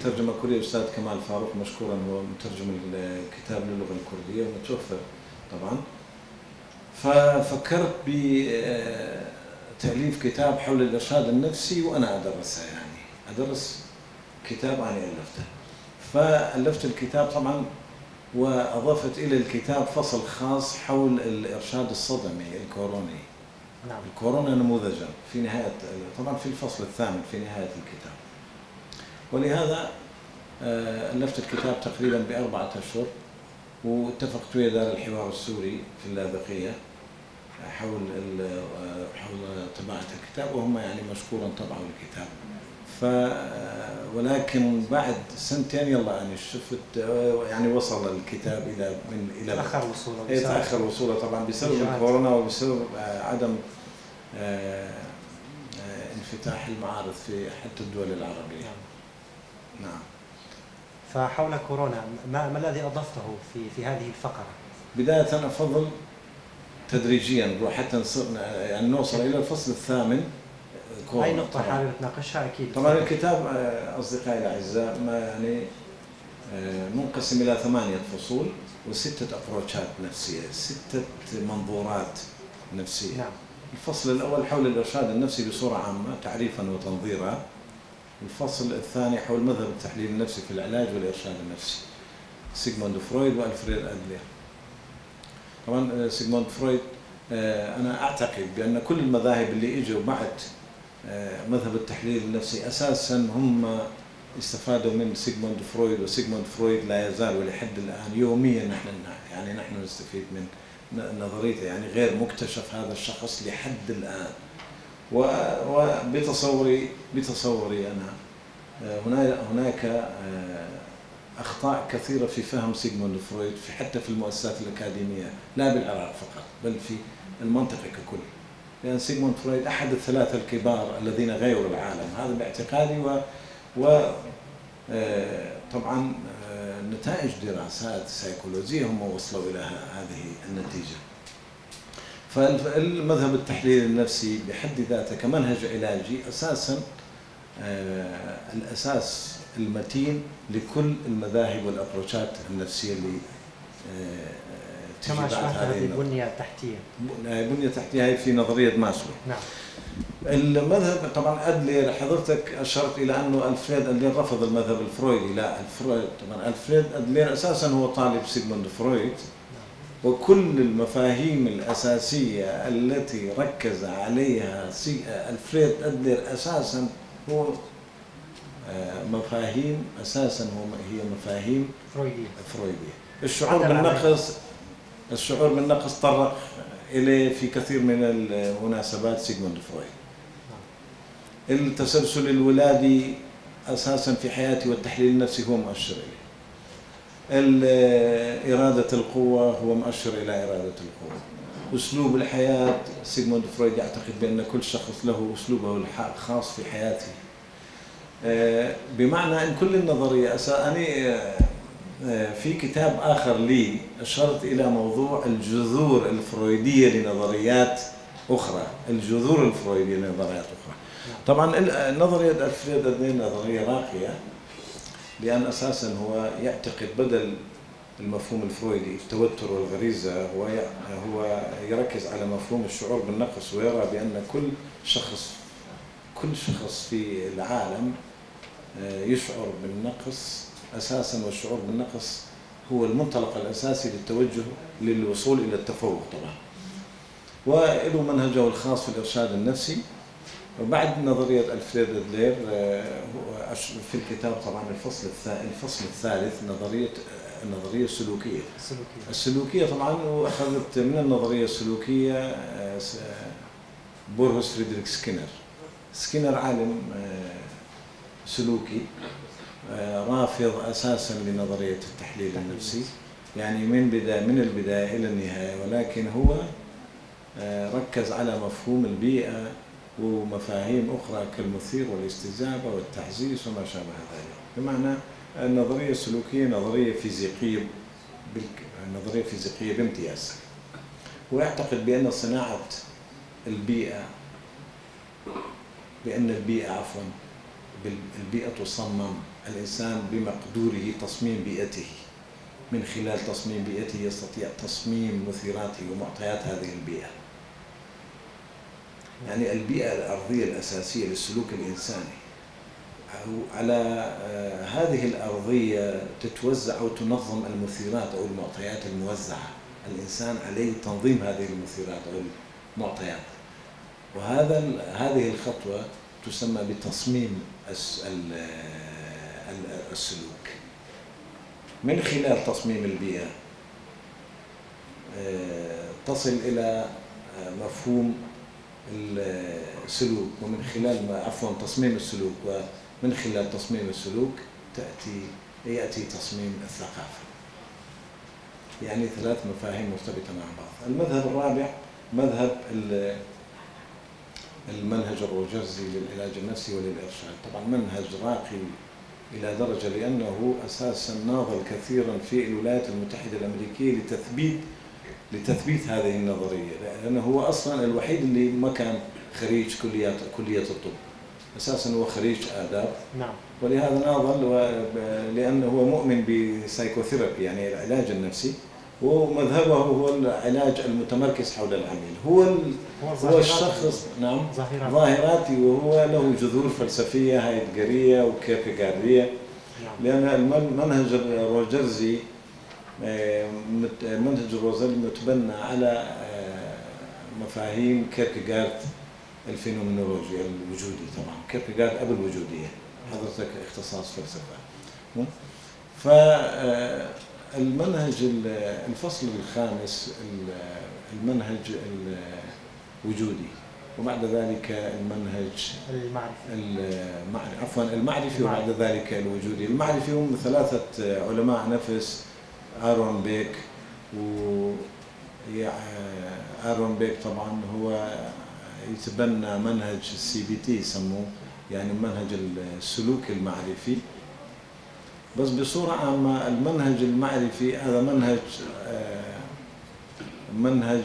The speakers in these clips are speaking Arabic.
ترجمة كورية الأستاذ كمال فاروق مشكورا، هو مترجم الكتاب للغة الكردية ومتوفى طبعا. ففكرت بتأليف كتاب حول الإرشاد النفسي وأنا أدرسها، يعني أدرس كتاب أنا ألفته. فألفت الكتاب طبعا، وأضفت إلى الكتاب فصل خاص حول الإرشاد الصدمي الكوروني. نعم. الكورونا نموذجا في نهاية، طبعا في الفصل الثامن في نهاية الكتاب. ولهذا ألفت الكتاب تقريبا ب4 أشهر، واتفقت ويا دار الحوار السوري في اللاذقية حول طباعة الكتاب، وهم يعني مشكورا طبعوا الكتاب. ولكن بعد 2 سنين يلا أنا شفت يعني وصل الكتاب إلى تأخر وصوله طبعا بسبب الكورونا وبسبب عدم انفتاح المعارض في حتى الدول العربية. نعم. فحول كورونا ما الذي أضفته في هذه الفقرة؟ بداية أفضل تدريجيا نروح حتى يعني نوصل إلى الفصل الثامن. أي نقطة حابب تناقشها؟ أكيد. طبعا الكتاب أصدقائي الأعزاء ما يعني منقسم إلى 8 فصول و6 أبروتشات نفسية، 6 منظورات نفسية. نعم. الفصل الأول حول الإرشاد النفسي بصورة عامة تعريفا وتنظيرا. الفصل الثاني حول مذهب التحليل النفسي في العلاج والإرشاد النفسي، سيغموند فرويد وألفريد أدلر. طبعا سيغموند فرويد أنا أعتقد بأن كل المذاهب اللي إجوا بعد مذهب التحليل النفسي أساسا هم استفادوا من سيغموند فرويد، وسيغموند فرويد لا يزال ولحد الآن يوميا نحن نستفيد من نظريته، يعني غير مكتشف هذا الشخص لحد الآن. وبتصوري أنا هناك أخطاء كثيرة في فهم سيغموند فرويد حتى في المؤسسات الأكاديمية، لا بالعراق فقط بل في المنطقة ككل، لأن سيغموند فرويد أحد ال3 الكبار الذين غيروا العالم، هذا باعتقادي. طبعا نتائج دراسات سيكولوجية هم وصلوا إلى هذه النتيجة. فالمذهب التحليل النفسي بحد ذاته كمنهج علاجي أساسا الأساس المتين لكل المذاهب والأبروشات النفسية اللي كما أشرت هذه البنية التحتية. البنية التحتية هي في نظرية ماسلو. نعم. المذهب طبعا أدلر حضرتك أشرت إلى أنه ألفريد أدلر رفض المذهب الفرويدي. لا، طبعا ألفريد أدلر أساسا هو طالب سيغموند فرويد، وكل المفاهيم الأساسية التي ركز عليها ألفريد أدلر أساسا هو مفاهيم هي مفاهيم فرويدية. الشعور بالنقص طرق إليه في كثير من المناسبات سيغموند فرويد. التسلسل الولادي أساسا في حياتي والتحليل النفسي هو مؤشر إليه. إرادة القوة هو مؤشر إلى إرادة القوة. أسلوب الحياة سيغموند فرويد يعتقد بأن كل شخص له أسلوبه الخاص في حياته. بمعنى أن كل النظرية في كتاب آخر لي أشرت إلى موضوع الجذور الفرويدية لنظريات أخرى. طبعا نظرية ألفريد أدلر نظرية راقية، لأن أساسا هو يعتقد بدل المفهوم الفرويدي التوتر والغريزة هو يركز على مفهوم الشعور بالنقص، ويرى بأن كل شخص في العالم يشعر بالنقص أساسا، والشعور بالنقص هو المنطلق الأساسي للوصول إلى التفوق طبعا. وله منهجه الخاص في الإرشاد النفسي. وبعد نظرية ألفريد أدلر في الكتاب طبعا الفصل الثالث النظرية السلوكية طبعا، وأخذت من النظرية السلوكية بورهوس فريدريك سكينر عالم سلوكي رافض أساسا لنظرية التحليل النفسي، يعني من البداية إلى النهاية، ولكن هو ركز على مفهوم البيئة ومفاهيم أخرى كالمثير والاستجابة والتحزيز وما شابه ذلك. بمعنى النظرية السلوكية نظرية فيزيقية بامتياز. ويعتقد بأن صناعة البيئة البيئة تصمم الإنسان بمقدوره تصميم بيئته. من خلال تصميم بيئته يستطيع تصميم مثيراته ومعطيات هذه البيئة. يعني البيئة الأرضية الأساسية للسلوك الإنساني، على هذه الأرضية تتوزع أو تنظم المثيرات أو المعطيات الموزعة. الإنسان عليه تنظيم هذه المثيرات أو المعطيات، هذه الخطوة تسمى بتصميم السلوك. من خلال تصميم البيئة تصل إلى مفهوم السلوك، ومن خلال تصميم السلوك، ومن خلال تصميم السلوك يأتي تصميم الثقافة. يعني 3 مفاهيم مرتبطة مع بعض. المذهب الرابع مذهب المنهج الروجرزي للعلاج النفسي وللإرشاد. طبعا منهج راقي إلى درجة لأنه أساسا ناضل كثيرا في الولايات المتحدة الأمريكية لتثبيت هذه النظرية، لأنه هو أصلا الوحيد اللي ما كان خريج كلية الطب، أساسا هو خريج آداب. نعم. ولهذا ناضل، لأنه هو مؤمن بسايكوثيرابي يعني العلاج النفسي، ومذهبه هو العلاج المتمركز حول العميل. هو الشخص نعم ظاهراتي، وهو له جذور فلسفية هايدغرية وكيركيغاردية. لأن المنهج الروجرزي متبنى على مفاهيم كيركيغارد الفينومينولوجيا الوجودي. طبعا كيركيغارد أبو الوجودية، حضرتك اختصاص فلسفة. فالمنهج الفصل الخامس المنهج الوجودي، وبعد ذلك المنهج المعرفي، وبعد ذلك الوجودي. المعرفي هم 3 علماء نفس، آرون بيك. آرون بيك طبعا هو يتبنى منهج CBT يسموه، يعني منهج السلوك المعرفي. بس بصورة عامة المنهج المعرفي هذا منهج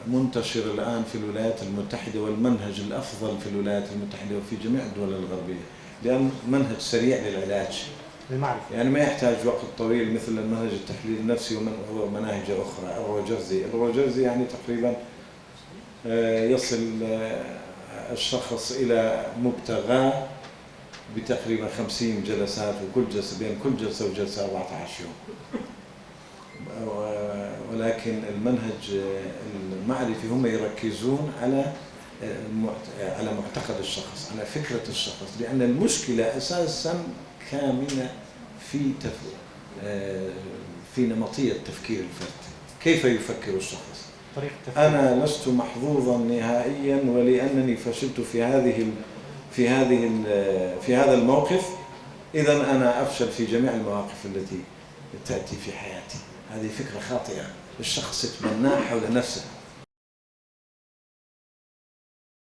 منتشر الآن في الولايات المتحدة، والمنهج الأفضل في الولايات المتحدة وفي جميع الدول الغربية، لأن منهج سريع للعلاج المعرفي، يعني ما يحتاج وقت طويل مثل المنهج التحليل النفسي ومناهج أخرى. الروجرزي يعني تقريبا يصل الشخص إلى مبتغاه بتقريبا 50 جلسات، وكل جلسة بين كل جلسة وجلسة 14 يوم. ولكن المنهج المعرفي هم يركزون على معتقد الشخص، على فكرة الشخص، لأن المشكلة أساساً كامنة في نمطية تفكير الفرد. كيف يفكر الشخص؟ أنا لست محظوظاً نهائياً، ولأنني فشلت في هذا الموقف، إذن أنا أفشل في جميع المواقف التي تأتي في حياتي. هذه فكرة خاطئة. الشخص يتبناها حول نفسه.